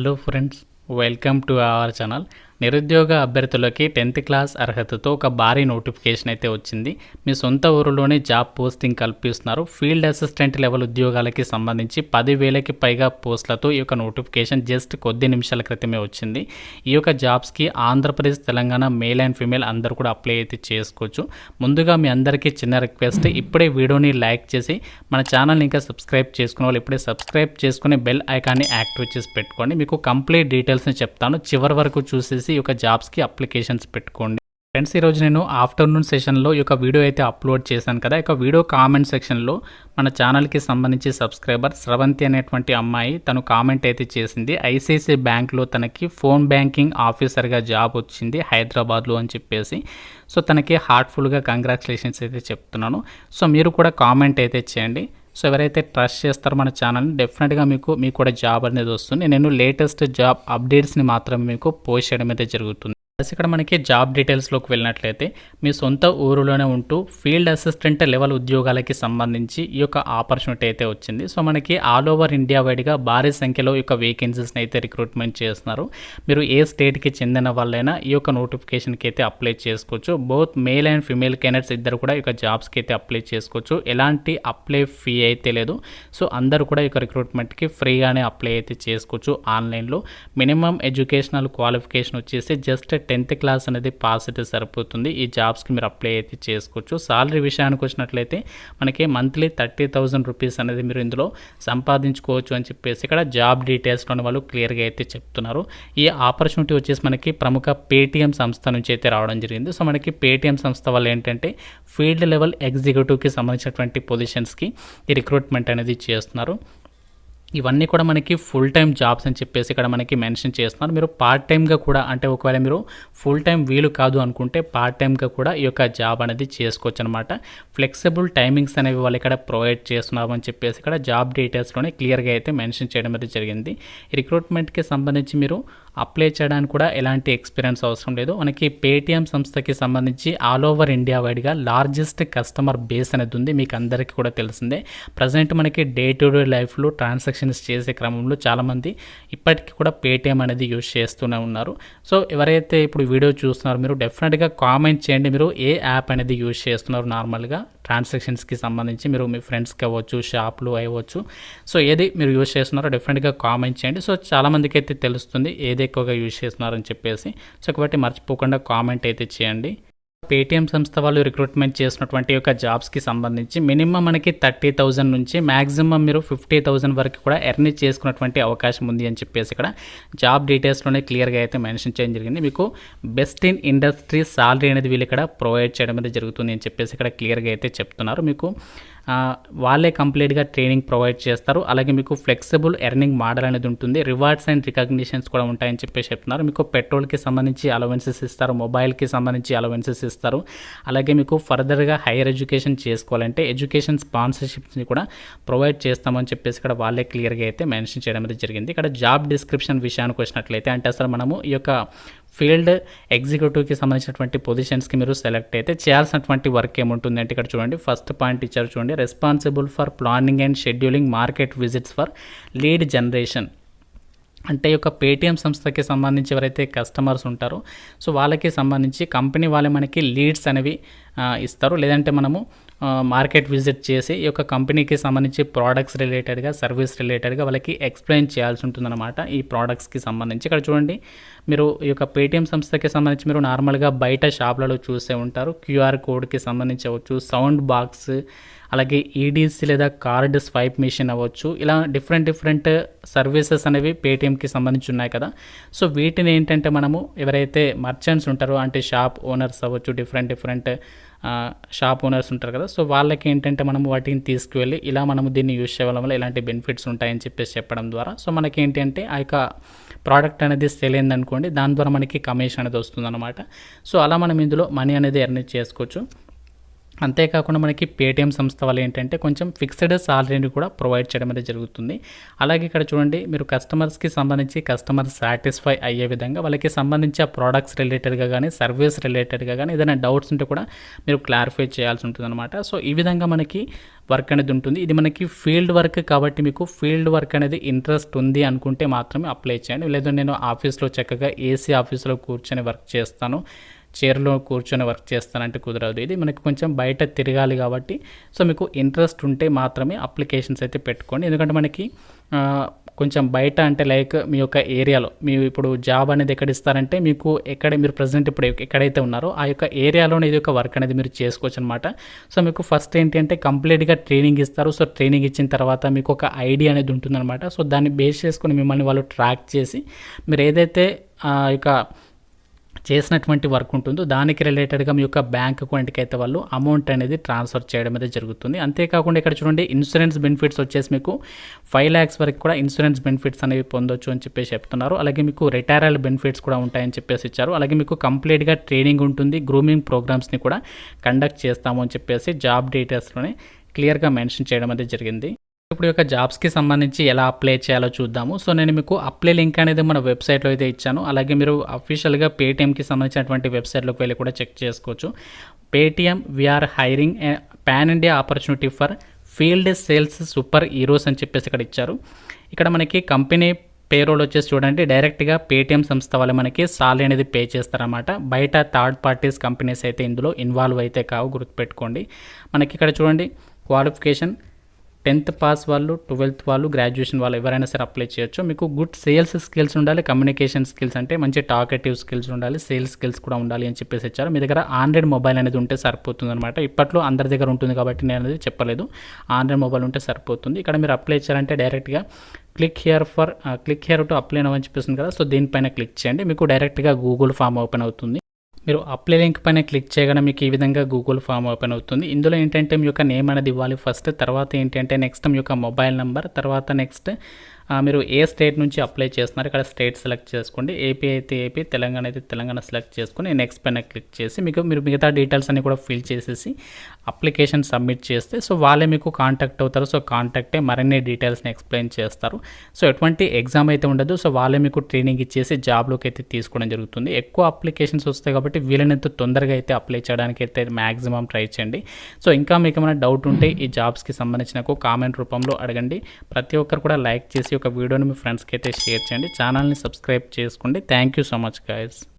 Hello friends, welcome to our channel. నిరుద్యోగ అభ్యర్థులకి 10th class అర్హతతో ఒక భారీ నోటిఫికేషన్ అయితే వచ్చింది. మీ సొంత ఊరిలోనే జాబ్ పోస్టింగ్ కల్పిస్తున్నారు. ఫీల్డ్ అసిస్టెంట్ లెవెల్ ఉద్యోగాలకి సంబంధించి 10,000కి పైగా పోస్టులతో ఈ యొక్క నోటిఫికేషన్ జస్ట్ కొద్ది నిమిషాల క్రితమే వచ్చింది. ఈ యొక్క జాబ్స్కి Andhra Pradesh, Telangana male and female అందరూ కూడా అప్లై అయితే చేసుకోవచ్చు. ముందుగా మీ అందరికీ చిన్న రిక్వెస్ట్, ఇప్పుడే వీడియోని లైక్ చేసి మన ఛానల్ని ఇంకా సబ్స్క్రైబ్ చేసుకునే వాళ్ళు ఇప్పుడే సబ్స్క్రైబ్ చేసుకుని బెల్ ఐకాన్ని యాక్టివేట్ చేసి పెట్టుకోండి. మీకు కంప్లీట్ డీటెయిల్స్ని చెప్తాను, చివరి వరకు చూసేసి ఈ యొక్క జాబ్స్కి అప్లికేషన్స్ పెట్టుకోండి. ఫ్రెండ్స్, ఈరోజు నేను ఆఫ్టర్నూన్ సెషన్లో ఈ యొక్క వీడియో అయితే అప్లోడ్ చేశాను కదా. ఈ యొక్క వీడియో కామెంట్ సెక్షన్లో మన ఛానల్కి సంబంధించి సబ్స్క్రైబర్ స్రవంతి అనేటువంటి అమ్మాయి తను కామెంట్ అయితే చేసింది. ఐసిఐసిఐ బ్యాంక్లో తనకి ఫోన్ బ్యాంకింగ్ ఆఫీసర్గా జాబ్ వచ్చింది హైదరాబాద్లో అని చెప్పేసి. సో తనకి హార్ట్ఫుల్గా కంగ్రాచులేషన్స్ అయితే చెప్తున్నాను. సో మీరు కూడా కామెంట్ అయితే చేయండి. సో ఎవరైతే ట్రస్ట్ చేస్తారో మన ఛానల్ని, డెఫినెట్గా మీకు కూడా జాబ్ అనేది వస్తుంది. నేను లేటెస్ట్ జాబ్ అప్డేట్స్ని మాత్రం మీకు పోస్ట్ చేయడం అయితే జరుగుతుంది. ఇక్కడ మనకి జాబ్ డీటెయిల్స్లోకి వెళ్ళినట్లయితే, మీ సొంత ఊరిలోనే ఉంటూ ఫీల్డ్ అసిస్టెంట్ లెవెల్ ఉద్యోగాలకి సంబంధించి ఈ యొక్క ఆపర్చునిటీ అయితే వచ్చింది. సో మనకి ఆల్ ఓవర్ ఇండియా వైడ్గా భారీ సంఖ్యలో ఈ యొక్క వేకెన్సీస్ని అయితే రిక్రూట్మెంట్ చేస్తున్నారు. మీరు ఏ స్టేట్కి చెందిన వాళ్ళైనా ఈ యొక్క నోటిఫికేషన్కి అయితే అప్లై చేసుకోవచ్చు. Both male and female candidates ఇద్దరు కూడా ఈ యొక్క జాబ్స్కి అయితే అప్లై చేసుకోవచ్చు. ఎలాంటి అప్లై ఫీ అయితే లేదు. సో అందరూ కూడా ఈ యొక్క రిక్రూట్మెంట్కి ఫ్రీగానే అప్లై అయితే చేసుకోవచ్చు ఆన్లైన్లో. మినిమం ఎడ్యుకేషనల్ క్వాలిఫికేషన్ వచ్చేసి జస్ట్ 10th క్లాస్ అనేది పాస్ అయితే సరిపోతుంది. ఈ జాబ్స్కి మీరు అప్లై అయితే చేసుకోవచ్చు. సాలరీ విషయానికి వచ్చినట్లయితే మనకి మంత్లీ 30,000 రూపీస్ అనేది మీరు ఇందులో సంపాదించుకోవచ్చు అని చెప్పేసి ఇక్కడ జాబ్ డీటెయిల్స్లోని వాళ్ళు క్లియర్గా అయితే చెప్తున్నారు. ఈ ఆపర్చునిటీ వచ్చేసి మనకి ప్రముఖ పేటీఎం సంస్థ నుంచి అయితే రావడం జరిగింది. సో మనకి పేటీఎం సంస్థ వాళ్ళు ఏంటంటే ఫీల్డ్ లెవెల్ ఎగ్జిక్యూటివ్కి సంబంధించినటువంటి పొజిషన్స్కి ఈ రిక్రూట్మెంట్ అనేది చేస్తున్నారు. ఇవన్నీ కూడా మనకి ఫుల్ టైం జాబ్స్ అని చెప్పేసి ఇక్కడ మనకి మెన్షన్ చేస్తున్నారు. మీరు పార్ట్ టైమ్గా కూడా, అంటే ఒకవేళ మీరు ఫుల్ టైం వీలు కాదు అనుకుంటే పార్ట్ టైమ్గా కూడా ఈ యొక్క జాబ్ అనేది చేసుకోవచ్చు అనమాట. ఫ్లెక్సిబుల్ టైమింగ్స్ అనేవి వాళ్ళు ఇక్కడ ప్రొవైడ్ చేస్తున్నారు అని చెప్పేసి ఇక్కడ జాబ్ డీటెయిల్స్లోనే క్లియర్గా అయితే మెన్షన్ చేయడం అయితే జరిగింది. ఈ రిక్రూట్మెంట్కి సంబంధించి మీరు అప్లై చేయడానికి కూడా ఎలాంటి ఎక్స్పీరియన్స్ అవసరం లేదు. మనకి పేటీఎం సంస్థకి సంబంధించి ఆల్ ఓవర్ ఇండియా వైడ్గా లార్జెస్ట్ కస్టమర్ బేస్ అనేది ఉంది. మీకు అందరికీ కూడా తెలిసిందే. ప్రజెంట్ మనకి డే టు డే లైఫ్లో ట్రాన్సాక్షన్స్ చేసే క్రమంలో చాలామంది ఇప్పటికీ కూడా పేటీఎం అనేది యూజ్ చేస్తూనే ఉన్నారు. సో ఎవరైతే ఇప్పుడు వీడియో చూస్తున్నారో మీరు డెఫినెట్గా కామెంట్ చేయండి, మీరు ఏ యాప్ అనేది యూజ్ చేస్తున్నారు నార్మల్గా ట్రాన్సాక్షన్స్కి సంబంధించి. మీరు మీ ఫ్రెండ్స్కి అవ్వచ్చు, షాప్లు అవ్వచ్చు. సో ఏది మీరు యూజ్ చేస్తున్నారో డెఫినెట్గా కామెంట్ చేయండి. సో చాలామందికి అయితే తెలుస్తుంది ఏది ఎక్కువగా యూజ్ చేస్తున్నారని చెప్పేసి. సో కాబట్టి మర్చిపోకుండా కామెంట్ అయితే చేయండి. పేటీఎం సంస్థ వాళ్ళు రిక్రూట్మెంట్ చేసినటువంటి యొక్క జాబ్స్కి సంబంధించి మినిమం మనకి 30,000 నుంచి మ్యాక్సిమం మీరు 50,000 వరకు కూడా ఎర్న్ చేసుకున్నటువంటి అవకాశం ఉంది అని చెప్పేసి ఇక్కడ జాబ్ డీటెయిల్స్లోనే క్లియర్గా అయితే మెన్షన్ చేయడం జరిగింది. మీకు బెస్ట్ ఇన్ ఇండస్ట్రీ సాలరీ అనేది వీళ్ళు ఇక్కడ ప్రొవైడ్ చేయడం అనేది జరుగుతుంది అని చెప్పేసి ఇక్కడ క్లియర్గా అయితే చెప్తున్నారు. మీకు వాళ్ళే కంప్లీట్గా ట్రైనింగ్ ప్రొవైడ్ చేస్తారు. అలాగే మీకు ఫ్లెక్సిబుల్ ఎర్నింగ్ మోడల్ అనేది ఉంటుంది. రివార్డ్స్ అండ్ రికగ్నిషన్స్ కూడా ఉంటాయని చెప్పేసి చెప్తున్నారు. మీకు పెట్రోల్కి సంబంధించి అలవెన్సెస్ ఇస్తారు, మొబైల్కి సంబంధించి అలవెన్సెస్ ఇస్తారు. అలాగే మీకు ఫర్దర్గా హైయర్ ఎడ్యుకేషన్ చేసుకోవాలంటే ఎడ్యుకేషన్ స్పాన్సర్షిప్స్ని కూడా ప్రొవైడ్ చేస్తామని చెప్పేసి ఇక్కడ వాళ్ళే క్లియర్గా అయితే మెన్షన్ చేయడం అనేది జరిగింది. ఇక్కడ జాబ్ డిస్క్రిప్షన్ విషయానికి వచ్చినట్లయితే, అంటే అసలు మనము ఈ యొక్క ఫీల్డ్ ఎగ్జిక్యూటివ్కి సంబంధించినటువంటి పొజిషన్స్కి మీరు సెలెక్ట్ అయితే చేయాల్సినటువంటి వర్క్ ఏముంటుంది అంటే ఇక్కడ చూడండి, ఫస్ట్ పాయింట్ ఇచ్చారు చూడండి, responsible for planning and scheduling market visits for lead generation. అంటే ఈ యొక్క పేటీఎం సంస్థకి సంబంధించి ఎవరైతే కస్టమర్స్ ఉంటారో సో వాళ్ళకి సంబంధించి కంపెనీ వాళ్ళే మనకి లీడ్స్ అనేవి ఇస్తారు. లేదంటే మనము మార్కెట్ విజిట్ చేసి ఈ యొక్క కంపెనీకి సంబంధించి ప్రోడక్ట్స్ రిలేటెడ్గా, సర్వీస్ రిలేటెడ్గా వాళ్ళకి ఎక్స్ప్లెయిన్ చేయాల్సి ఉంటుందన్నమాట ఈ ప్రోడక్ట్స్కి సంబంధించి. ఇక్కడ చూడండి, మీరు ఈ యొక్క పేటీఎం సంస్థకి సంబంధించి మీరు నార్మల్గా బయట షాప్లలో చూసే ఉంటారు. క్యూఆర్ కోడ్కి సంబంధించి అవ్వచ్చు, సౌండ్ బాక్స్, అలాగే ఈడీసీ లేదా కార్డ్ స్వైప్ మిషన్ అవ్వచ్చు. ఇలా డిఫరెంట్ సర్వీసెస్ అనేవి పేటీఎంకి సంబంధించి ఉన్నాయి కదా. సో వీటిని ఏంటంటే మనము ఎవరైతే మర్చెంట్స్ ఉంటారో, అంటే షాప్ ఓనర్స్ అవ్వచ్చు, డిఫరెంట్ షాప్ ఓనర్స్ ఉంటారు కదా. సో వాళ్ళకి ఏంటంటే మనము వాటిని తీసుకువెళ్ళి ఇలా మనము దీన్ని యూజ్ చేయడం వల్ల ఇలాంటి బెనిఫిట్స్ ఉంటాయని చెప్పేసి చెప్పడం ద్వారా సో మనకి ఏంటంటే ఆ యొక్క ప్రోడక్ట్ అనేది సేల్ అయిందనుకోండి, దాని ద్వారా మనకి కమిషన్ అనేది వస్తుందన్నమాట. సో అలా మనం ఇందులో మనీ అనేది ఎర్న్ చేసుకోవచ్చు. అంతేకాకుండా మనకి పేటీఎం సంస్థ వాళ్ళు ఏంటంటే కొంచెం ఫిక్స్డ్ సాలరీని కూడా ప్రొవైడ్ చేయడం అనేది జరుగుతుంది. అలాగే ఇక్కడ చూడండి, మీరు కస్టమర్స్కి సంబంధించి కస్టమర్ సాటిస్ఫై అయ్యే విధంగా వాళ్ళకి సంబంధించి ఆ ప్రోడక్ట్స్ రిలేటెడ్గా కానీ సర్వీస్ రిలేటెడ్గా కానీ ఏదైనా డౌట్స్ ఉంటే కూడా మీరు క్లారిఫై చేయాల్సి ఉంటుందన్నమాట. సో ఈ విధంగా మనకి వర్క్ అనేది ఉంటుంది. ఇది మనకి ఫీల్డ్ వర్క్ కాబట్టి మీకు ఫీల్డ్ వర్క్ అనేది ఇంట్రెస్ట్ ఉంది అనుకుంటే మాత్రమే అప్లై చేయండి. లేదా నేను ఆఫీస్లో చక్కగా ఏసీ ఆఫీస్లో కూర్చొని వర్క్ చేస్తాను, చైర్లో కూర్చొని వర్క్ చేస్తానంటే కుదరదు. ఇది మనకి కొంచెం బయట తిరగాలి కాబట్టి సో మీకు ఇంట్రెస్ట్ ఉంటే మాత్రమే అప్లికేషన్స్ అయితే పెట్టుకోండి. ఎందుకంటే మనకి కొంచెం బయట అంటే లైక్ మీ యొక్క ఏరియాలో మీరు ఇప్పుడు జాబ్ అనేది ఎక్కడ ఇస్తారంటే మీకు మీరు ప్రజెంట్ ఇప్పుడు ఎక్కడైతే ఉన్నారో ఆ యొక్క ఏరియాలోనే ఇది ఒక వర్క్ అనేది మీరు చేసుకోవచ్చు అనమాట. సో మీకు ఫస్ట్ ఏంటి అంటే కంప్లీట్గా ట్రైనింగ్ ఇస్తారు. సో ట్రైనింగ్ ఇచ్చిన తర్వాత మీకు ఒక ఐడియా అనేది ఉంటుందన్నమాట. సో దాన్ని బేస్ చేసుకొని మిమ్మల్ని వాళ్ళు ట్రాక్ చేసి మీరు ఏదైతే యొక్క చేసినటువంటి వర్క్ ఉంటుందో దానికి రిలేటెడ్గా మీ యొక్క బ్యాంక్ అకౌంట్కి అయితే వాళ్ళు అమౌంట్ అనేది ట్రాన్స్ఫర్ చేయడం అనేది జరుగుతుంది. అంతేకాకుండా ఇక్కడ చూడండి, ఇన్సూరెన్స్ బెనిఫిట్స్ వచ్చేసి మీకు 5 lakhs వరకు కూడా ఇన్సూరెన్స్ బెనిఫిట్స్ అనేవి పొందొచ్చు అని చెప్పేసి చెప్తున్నారు. అలాగే మీకు రిటైరల్ బెనిఫిట్స్ కూడా ఉంటాయని చెప్పేసి ఇచ్చారు. అలాగే మీకు కంప్లీట్గా ట్రైనింగ్ ఉంటుంది, గ్రూమింగ్ ప్రోగ్రామ్స్ని కూడా కండక్ట్ చేస్తాము అని చెప్పేసి జాబ్ డీటెయిల్స్లోనే క్లియర్గా మెన్షన్ చేయడం అనేది జరిగింది. ఇప్పుడు యొక్క జాబ్స్కి సంబంధించి ఎలా అప్లై చేయాలో చూద్దాము. సో నేను మీకు అప్లై లింక్ అనేది మన వెబ్సైట్లో అయితే ఇచ్చాను. అలాగే మీరు అఫీషియల్గా పేటీఎంకి సంబంధించినటువంటి వెబ్సైట్లోకి వెళ్ళి కూడా చెక్ చేసుకోవచ్చు. Paytm we're hiring pan India opportunity for field sales superheroes అని చెప్పేసి ఇక్కడ ఇచ్చారు. ఇక్కడ మనకి కంపెనీ పేరోల్ వచ్చేసి చూడండి, డైరెక్ట్గా పేటీఎం సంస్థ వాళ్ళు మనకి సాలరీ అనేది పే చేస్తారన్నమాట. బయట థర్డ్ పార్టీస్ కంపెనీస్ అయితే ఇందులో ఇన్వాల్వ్ అయితే కావు, గుర్తుపెట్టుకోండి. మనకి ఇక్కడ చూడండి, క్వాలిఫికేషన్ 10th పాస్ వాళ్ళు, 12th వాళ్ళు, గ్రాడ్యుయేషన్ వాళ్ళు ఎవరైనా సరే అప్లై చేయొచ్చు. మీకు గుడ్ సేల్స్ స్కిల్స్ ఉండాలి, కమ్యూనికేషన్ స్కిల్స్ అంటే మంచి టాకెటివ్ స్కిల్స్ ఉండాలి, సేల్స్ స్కిల్స్ కూడా ఉండాలి అని చెప్పేసి ఇచ్చారు. మీ దగ్గర ఆండ్రాయిడ్ మొబైల్ అనేది ఉంటే సరిపోతుంది అనమాట. ఇప్పట్లో అందరి దగ్గర ఉంటుంది కాబట్టి నేను అనేది చెప్పలేదు, ఆండ్రాయిడ్ మొబైల్ ఉంటే సరిపోతుంది. ఇక్కడ మీరు అప్లై చేయాలంటే డైరెక్ట్గా క్లిక్ హియర్ టు అప్లై అని చెప్పేసింది కదా, సో దీనిపైన క్లిక్ చేయండి. మీకు డైరెక్ట్గా గూగుల్ ఫామ్ ఓపెన్ అవుతుంది. మీరు అప్లై లింక్ పైన క్లిక్ చేయగానే మీకు ఈ విధంగా గూగుల్ ఫామ్ ఓపెన్ అవుతుంది. ఇందులో ఏంటంటే మీ యొక్క నేమ్ అనేది ఇవ్వాలి ఫస్ట్, తర్వాత ఏంటంటే నెక్స్ట్ మీ యొక్క మొబైల్ నెంబర్, తర్వాత నెక్స్ట్ మీరు ఏ స్టేట్ నుంచి అప్లై చేస్తున్నారు ఇక్కడ స్టేట్ సెలెక్ట్ చేసుకోండి. ఏపీ అయితే ఏపీ, తెలంగాణ అయితే తెలంగాణ సెలెక్ట్ చేసుకుని నెక్స్ట్ పైన క్లిక్ చేసి మీరు మిగతా డీటెయిల్స్ అన్ని కూడా ఫిల్ చేసేసి అప్లికేషన్ సబ్మిట్ చేస్తే సో వాళ్ళే మీకు కాంటాక్ట్ అవుతారు. సో కాంటాక్టే మరిన్ని డీటెయిల్స్ని ఎక్స్ప్లెయిన్ చేస్తారు. సో ఎటువంటి ఎగ్జామ్ అయితే ఉండదు. సో వాళ్ళే మీకు ట్రైనింగ్ ఇచ్చేసి జాబ్లోకి అయితే తీసుకోవడం జరుగుతుంది. ఎక్కువ అప్లికేషన్స్ వస్తాయి కాబట్టి వీలైనంత తొందరగా అయితే అప్లై చేయడానికి అయితే మ్యాక్సిమం ట్రై చేయండి. సో ఇంకా మీకు ఏమైనా డౌట్ ఉంటే ఈ జాబ్స్కి సంబంధించిన కామెంట్ రూపంలో అడగండి. ప్రతి ఒక్కరు కూడా లైక్ చేసి ఒక వీడియోని మీ ఫ్రెండ్స్కి అయితే షేర్ చేయండి. ఛానల్ని సబ్స్క్రైబ్ చేసుకోండి. Thank you so much guys.